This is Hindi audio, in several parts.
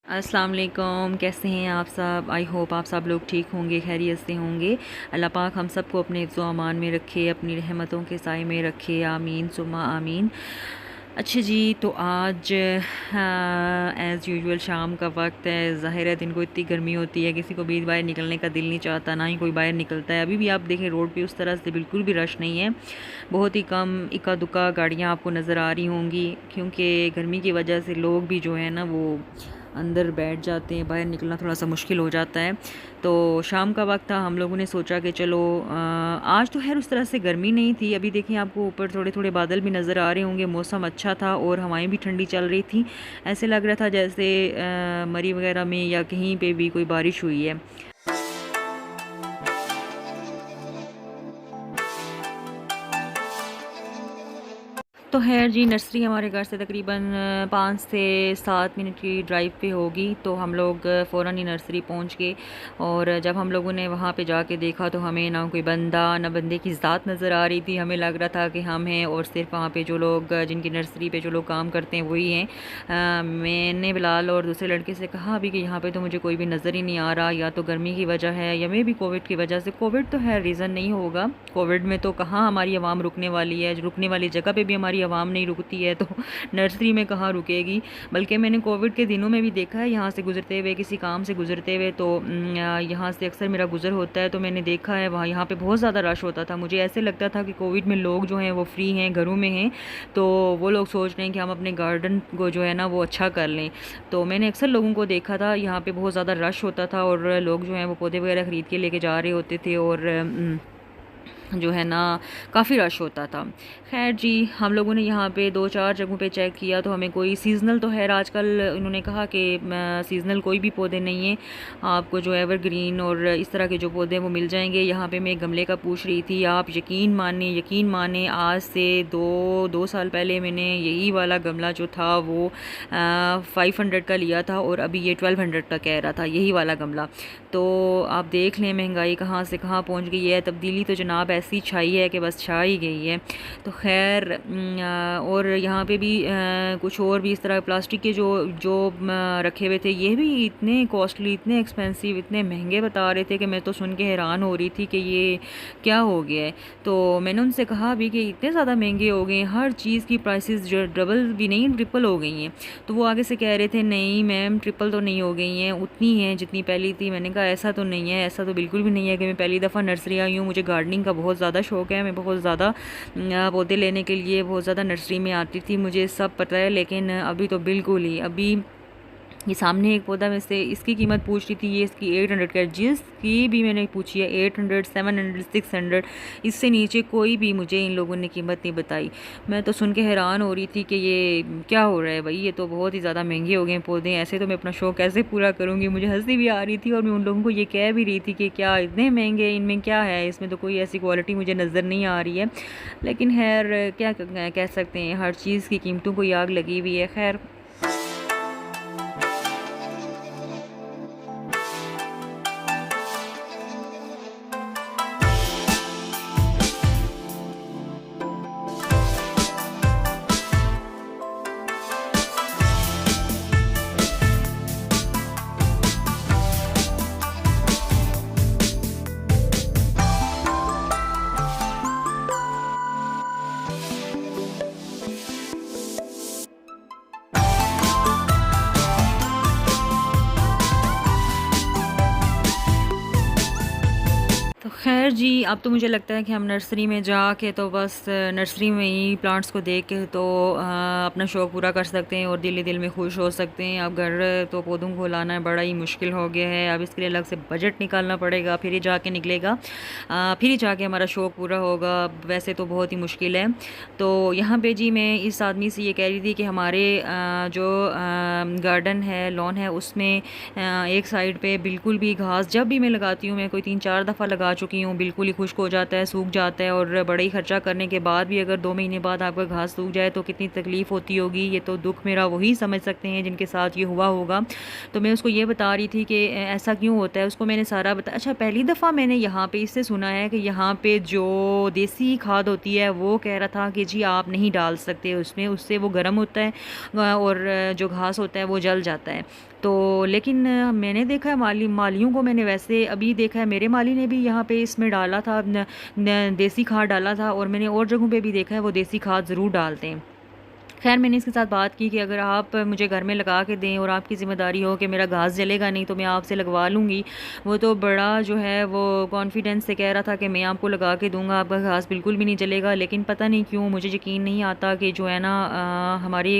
अस्सलाम वालेकुम, कैसे हैं आप सब। आई होप आप सब लोग ठीक होंगे, खैरियत से होंगे। अल्लाह पाक हम सबको अपने हिफ्ज़ व अमान में रखे, अपनी रहमतों के साए में रखे, आमीन सुम्मा आमीन। अच्छा जी, तो आज एज़ यूजुअल शाम का वक्त है। ज़ाहिर है दिन को इतनी गर्मी होती है, किसी को भी बाहर निकलने का दिल नहीं चाहता, ना ही कोई बाहर निकलता है। अभी भी आप देखें रोड पे उस तरह से बिल्कुल भी रश नहीं है, बहुत ही कम इक्का दुक्का गाड़ियाँ आपको नज़र आ रही होंगी, क्योंकि गर्मी की वजह से लोग भी जो है ना वो अंदर बैठ जाते हैं, बाहर निकलना थोड़ा सा मुश्किल हो जाता है। तो शाम का वक्त था, हम लोगों ने सोचा कि चलो आज तो खैर उस तरह से गर्मी नहीं थी। अभी देखिए आपको ऊपर थोड़े थोड़े बादल भी नज़र आ रहे होंगे, मौसम अच्छा था और हवाएं भी ठंडी चल रही थी। ऐसे लग रहा था जैसे मरी वगैरह में या कहीं पे भी कोई बारिश हुई है। तो खैर जी, नर्सरी हमारे घर से तकरीबन 5 से 7 मिनट की ड्राइव पे होगी। तो हम लोग फ़ौरन ही नर्सरी पहुंच गए और जब हम लोगों ने वहां पे जाके देखा तो हमें ना कोई बंदा ना बंदे की ज़ात नज़र आ रही थी। हमें लग रहा था कि हम हैं और सिर्फ वहाँ पे जो लोग जिनकी नर्सरी पे जो लोग काम करते हैं वही हैं। मैंने बिलाल और दूसरे लड़के से कहा अभी कि यहाँ पर तो मुझे कोई भी नज़र ही नहीं आ रहा, या तो गर्मी की वजह है या मे भी कोविड की वजह से। कोविड तो है रीज़न नहीं होगा, कोविड में तो कहाँ हमारी आवाम रुकने वाली है, रुकने वाली जगह पर भी हमारी आवाम नहीं रुकती है, तो नर्सरी में कहाँ रुकेगी। बल्कि मैंने कोविड के दिनों में भी देखा है, यहाँ से गुजरते हुए, किसी काम से गुजरते हुए, तो यहाँ से अक्सर मेरा गुजर होता है, तो मैंने देखा है वहाँ यहाँ पे बहुत ज़्यादा रश होता था। मुझे ऐसे लगता था कि कोविड में लोग जो हैं वो फ्री हैं, घरों में हैं, तो वो लोग सोच रहे हैं कि हम अपने गार्डन को जो है ना वो अच्छा कर लें। तो मैंने अक्सर लोगों को देखा था, यहाँ पे बहुत ज़्यादा रश होता था और लोग जो हैं वो पौधे वगैरह ख़रीद के लेके जा रहे होते थे और जो है ना काफ़ी रश होता था। खैर जी, हम लोगों ने यहाँ पे 2-4 जगहों पे चेक किया तो हमें कोई सीज़नल, तो खैर आजकल इन्होंने कहा कि सीज़नल कोई भी पौधे नहीं हैं, आपको जो एवरग्रीन और इस तरह के जो पौधे वो मिल जाएंगे। यहाँ पे मैं एक गमले का पूछ रही थी, आप यकीन माने आज से दो साल पहले मैंने यही वाला गमला जो था वो 500 का लिया था और अभी ये 1200 का कह रहा था, यही वाला गमला। तो आप देख लें महंगाई कहाँ से कहाँ पहुँच गई है। तब्दीली तो जनाब ऐसी छाई है कि बस छा ही गई है। तो खैर और यहाँ पे भी कुछ और भी इस तरह प्लास्टिक के जो जो रखे हुए थे, ये भी इतने कॉस्टली, इतने एक्सपेंसिव, इतने महंगे बता रहे थे कि मैं तो सुन के हैरान हो रही थी कि ये क्या हो गया है। तो मैंने उनसे कहा भी कि इतने ज़्यादा महंगे हो गए हैं, हर चीज़ की प्राइसेस जो डबल भी नहीं ट्रिपल हो गई हैं। तो वो आगे से कह रहे थे नहीं मैम, ट्रिपल तो नहीं हो गई हैं, उतनी हैं जितनी पहली थी। मैंने कहा ऐसा तो नहीं है, ऐसा तो बिल्कुल भी नहीं है कि मैं पहली दफ़ा नर्सरी आई हूँ। मुझे गार्डनिंग का बहुत ज़्यादा शौक़ है, मैं बहुत ज़्यादा पौधे लेने के लिए बहुत ज़्यादा नर्सरी में आती थी, मुझे सब पता है। लेकिन अभी तो बिल्कुल ही, अभी ये सामने एक पौधा में से इसकी कीमत पूछ रही थी, ये इसकी 800 का है, जिसकी भी मैंने पूछी है 800, 700, 600, इससे नीचे कोई भी मुझे इन लोगों ने कीमत नहीं बताई। मैं तो सुन के हैरान हो रही थी कि ये क्या हो रहा है भाई, ये तो बहुत ही ज़्यादा महंगे हो गए पौधे, ऐसे तो मैं अपना शौक़ कैसे पूरा करूँगी। मुझे हंसी भी आ रही थी और मैं उन लोगों को ये कह भी रही थी कि क्या इतने महंगे, इनमें क्या है, इसमें तो कोई ऐसी क्वालिटी मुझे नज़र नहीं आ रही है। लेकिन खैर क्या कह सकते हैं, हर चीज़ की कीमतों को आग लगी हुई है। खैर तो खैर जी, अब तो मुझे लगता है कि हम नर्सरी में जाके तो बस नर्सरी में ही प्लांट्स को देख के तो अपना शौक़ पूरा कर सकते हैं और दिल ही दिल में खुश हो सकते हैं। अब घर तो पौधों को लाना बड़ा ही मुश्किल हो गया है, अब इसके लिए अलग से बजट निकालना पड़ेगा, फिर ही जाके निकलेगा, फिर ही जाके हमारा शौक़ पूरा होगा। वैसे तो बहुत ही मुश्किल है। तो यहाँ पे जी मैं इस आदमी से ये कह रही थी कि हमारे जो गार्डन है, लॉन है, उसमें एक साइड पे बिल्कुल भी घास जब भी मैं लगाती हूँ, मैं कोई 3-4 दफ़ा लगा चुकी हूँ, बिल्कुल ही खुश्क हो जाता है, सूख जाता है। और बड़ा ही खर्चा करने के बाद भी अगर 2 महीने बाद आपका घास सूख जाए तो कितनी तकलीफ़ होती होगी। ये तो दुख मेरा वही समझ सकते हैं जिनके साथ ये हुआ होगा। तो मैं उसको ये बता रही थी कि ऐसा क्यों होता है, उसको मैंने सारा बताया। अच्छा, पहली दफ़ा मैंने यहाँ पे इससे सुना है कि यहाँ पे जो देसी खाद होती है वो कह रहा था कि जी आप नहीं डाल सकते उसमें, उससे वो गर्म होता है और जो घास होता है वो जल जाता है। तो लेकिन मैंने देखा है मालियों को मैंने वैसे अभी देखा है, मेरे माली ने भी यहाँ पे इसमें डाला था देसी खाद डाला था, और मैंने और जगहों पे भी देखा है वो देसी खाद ज़रूर डालते हैं। खैर मैंने इसके साथ बात की कि अगर आप मुझे घर में लगा के दें और आपकी ज़िम्मेदारी हो कि मेरा घास जलेगा नहीं तो मैं आपसे लगवा लूँगी। वो तो बड़ा जो है वो कॉन्फिडेंस से कह रहा था कि मैं आपको लगा के दूँगा, आपका घास बिल्कुल भी नहीं जलेगा। लेकिन पता नहीं क्यों मुझे यकीन नहीं आता कि जो है ना हमारी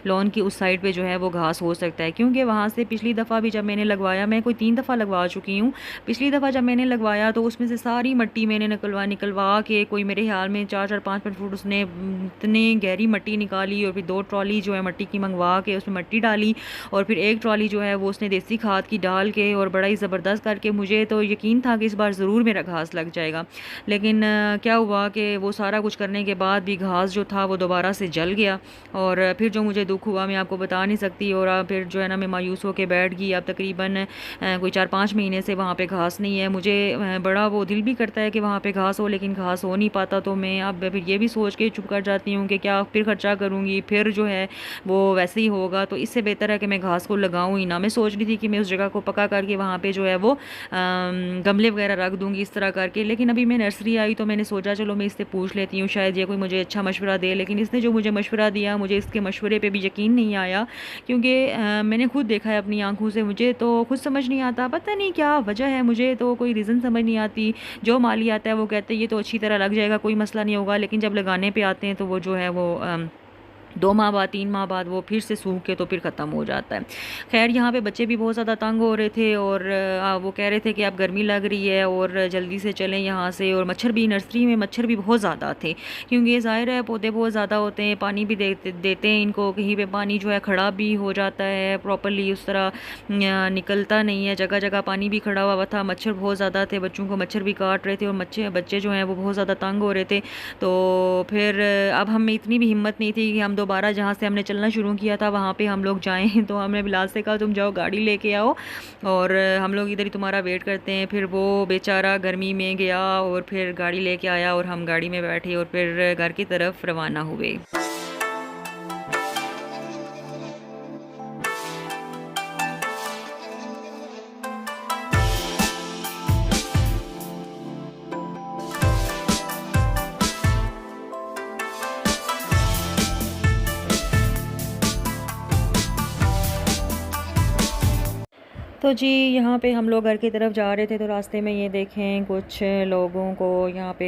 लॉन की उस साइड पे जो है वो घास हो सकता है, क्योंकि वहाँ से पिछली दफ़ा भी जब मैंने लगवाया, मैं कोई 3 दफ़ा लगवा चुकी हूँ। पिछली दफ़ा जब मैंने लगवाया तो उसमें से सारी मट्टी मैंने निकलवा के कोई मेरे ख्याल में 4-4 5-5 फुट उसने इतनी गहरी मट्टी निकाली, और फिर 2 ट्रॉली जो है मट्टी की मंगवा के उसमें मट्टी डाली, और फिर 1 ट्रॉली जो है वो उसने देसी खाद की डाल के और बड़ा ही ज़बरदस्त करके, मुझे तो यकीन था कि इस बार ज़रूर मेरा घास लग जाएगा। लेकिन क्या हुआ कि वो सारा कुछ करने के बाद भी घास जो था वो दोबारा से जल गया, और फिर जो मुझे दुख हुआ मैं आपको बता नहीं सकती। और फिर जो है ना मैं मायूस होकर बैठ गई। अब तकरीबन कोई 4-5 महीने से वहाँ पे घास नहीं है। मुझे बड़ा वो दिल भी करता है कि वहाँ पे घास हो, लेकिन घास हो नहीं पाता। तो मैं अब फिर ये भी सोच के चुप कर जाती हूँ कि क्या फिर खर्चा करूँगी, फिर जो है वो वैसे ही होगा। तो इससे बेहतर है कि मैं घास को लगाऊँ ही ना। मैं सोच रही थी कि मैं उस जगह को पक्का करके वहाँ पे जो है वो गमले वगैरह रख दूँगी इस तरह करके। लेकिन अभी मैं नर्सरी आई तो मैंने सोचा चलो मैं इससे पूछ लेती हूँ, शायद ये कोई मुझे अच्छा मशवरा दे। लेकिन इसने जो मुझे मशवरा दिया, मुझे इसके मशवरे पे भी यकीन नहीं आया, क्योंकि मैंने खुद देखा है अपनी आंखों से। मुझे तो खुद समझ नहीं आता, पता नहीं क्या वजह है, मुझे तो कोई रीज़न समझ नहीं आती। जो माली आता है वो कहते हैं ये तो अच्छी तरह लग जाएगा, कोई मसला नहीं होगा, लेकिन जब लगाने पे आते हैं तो वो जो है वो 2 माह बाद 3 माह बाद वो फिर से सूख के तो फिर ख़त्म हो जाता है। खैर यहाँ पे बच्चे भी बहुत ज़्यादा तंग हो रहे थे, और वो कह रहे थे कि अब गर्मी लग रही है और जल्दी से चलें यहाँ से। और मच्छर भी, नर्सरी में मच्छर भी बहुत ज़्यादा थे, क्योंकि ज़ाहिर है पौधे बहुत ज़्यादा होते हैं, पानी भी देते हैं इनको। कहीं पे पानी जो है खड़ा भी हो जाता है प्रॉपर्ली, उस तरह निकलता नहीं है, जगह जगह पानी भी खड़ा हुआ था। मच्छर बहुत ज़्यादा थे, बच्चों को मच्छर भी काट रहे थे, और बच्चे जो हैं वो बहुत ज़्यादा तंग हो रहे थे। तो फिर अब हमें इतनी भी हिम्मत नहीं थी कि हम दोबारा जहाँ से हमने चलना शुरू किया था वहाँ पे हम लोग जाएं। तो हमने बिलाल से कहा तुम जाओ गाड़ी लेके आओ, और हम लोग इधर ही तुम्हारा वेट करते हैं। फिर वो बेचारा गर्मी में गया और फिर गाड़ी लेके आया, और हम गाड़ी में बैठे और फिर घर की तरफ रवाना हुए। तो जी यहाँ पे हम लोग घर की तरफ जा रहे थे, तो रास्ते में ये देखें कुछ लोगों को यहाँ पे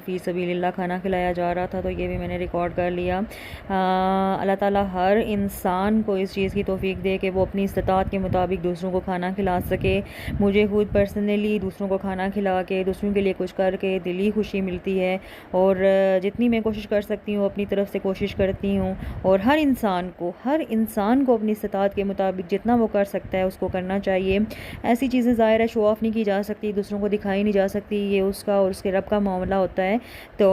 फ़ी सबीलिल्लाह खाना खिलाया जा रहा था, तो ये भी मैंने रिकॉर्ड कर लिया। अल्लाह ताला हर इंसान को इस चीज़ की तौफीक दे कि वो अपनी इस्तिताअत के मुताबिक दूसरों को खाना खिला सके। मुझे खुद पर्सनली दूसरों को खाना खिला के, दूसरों के लिए कुछ करके दिली खुशी मिलती है, और जितनी मैं कोशिश कर सकती हूँ अपनी तरफ से कोशिश करती हूँ। और हर इंसान को अपनी इस्तिताअत के मुताबिक जितना वो कर सकता है उसको करना चाहिए। ऐसी चीज़ें ज़ाहिर है शो ऑफ़ नहीं की जा सकती, दूसरों को दिखाई नहीं जा सकती, ये उसका और उसके रब का मामला होता है। तो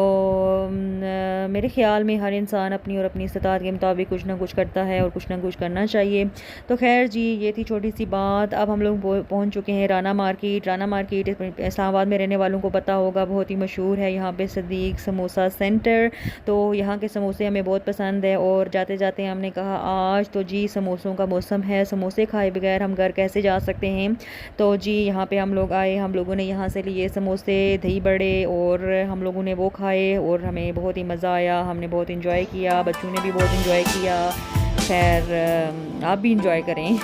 मेरे ख़्याल में हर इंसान अपनी और अपनी इस्तिताअत के मुताबिक कुछ ना कुछ करता है और कुछ ना कुछ करना चाहिए। तो खैर जी ये थी छोटी सी बात। अब हम लोग पहुँच चुके हैं राना मार्केट इस्लामाबाद में रहने वालों को पता होगा, बहुत ही मशहूर है यहाँ पे सदीक समोसा सेंटर। तो यहाँ के समोसे हमें बहुत पसंद है, और जाते जाते हमने कहा आज तो जी समोसों का मौसम है, समोसे खाए बगैर हम घर कैसे जा सकते हैं। तो जी यहाँ पे हम लोग आए, हम लोगों ने यहाँ से लिए समोसे, दही बड़े, और हम लोगों ने वो खाए और हमें बहुत ही मज़ा आया। हमने बहुत इंजॉय किया, बच्चों ने भी बहुत इंजॉय किया। खैर आप भी इंजॉय करें।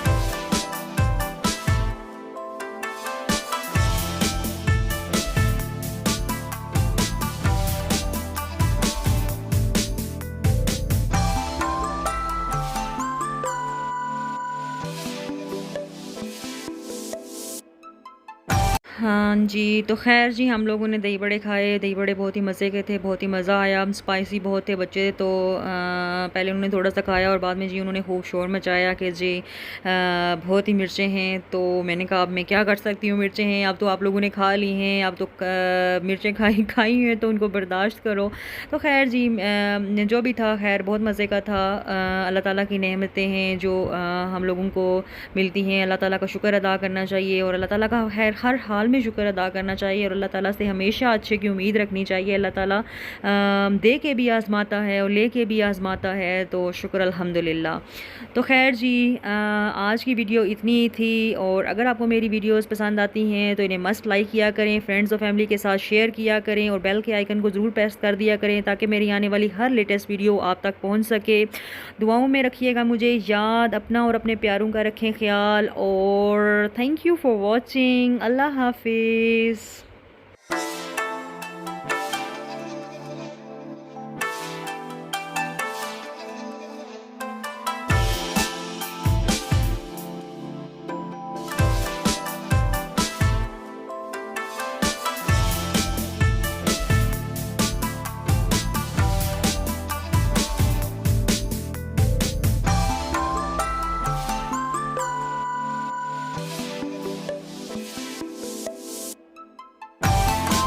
हाँ जी, तो ख़ैर जी हम लोगों ने दही बड़े खाए। दही बड़े बहुत ही मज़े के थे, बहुत ही मज़ा आया। स्पाइसी बहुत थे बच्चे, तो पहले उन्होंने थोड़ा सा खाया और बाद में जी उन्होंने खूब शोर मचाया कि जी बहुत ही मिर्चें हैं। तो मैंने कहा अब मैं क्या कर सकती हूँ, मिर्चें हैं, अब तो आप लोगों ने खा ली हैं, अब तो मिर्चें खाई हैं तो उनको बर्दाश्त करो। तो खैर जी जो भी था खैर बहुत मज़े का था। अल्लाह ताला की नेमतें हैं जो हम लोगों को मिलती हैं, अल्लाह ताला का शुक्र अदा करना चाहिए, और अल्लाह ताला का खैर हर हाल में शुक्र अदा करना चाहिए, और अल्लाह ताला से हमेशा अच्छे की उम्मीद रखनी चाहिए। अल्लाह ताला दे के भी आज़माता है और ले के भी आज़माता है, तो शुक्र अल्हम्दुलिल्लाह। तो खैर जी, आज की वीडियो इतनी ही थी, और अगर आपको मेरी वीडियोस पसंद आती हैं तो इन्हें मस्ट लाइक किया करें, फ्रेंड्स और फैमिली के साथ शेयर किया करें, और बेल के आइकन को ज़रूर प्रेस कर दिया करें ताकि मेरी आने वाली हर लेटेस्ट वीडियो आप तक पहुंच सके। दुआओं में रखिएगा मुझे याद, अपना और अपने प्यारों का रखें ख्याल, और थैंक यू फॉर वॉचिंग। अल्लाह हाफिज़।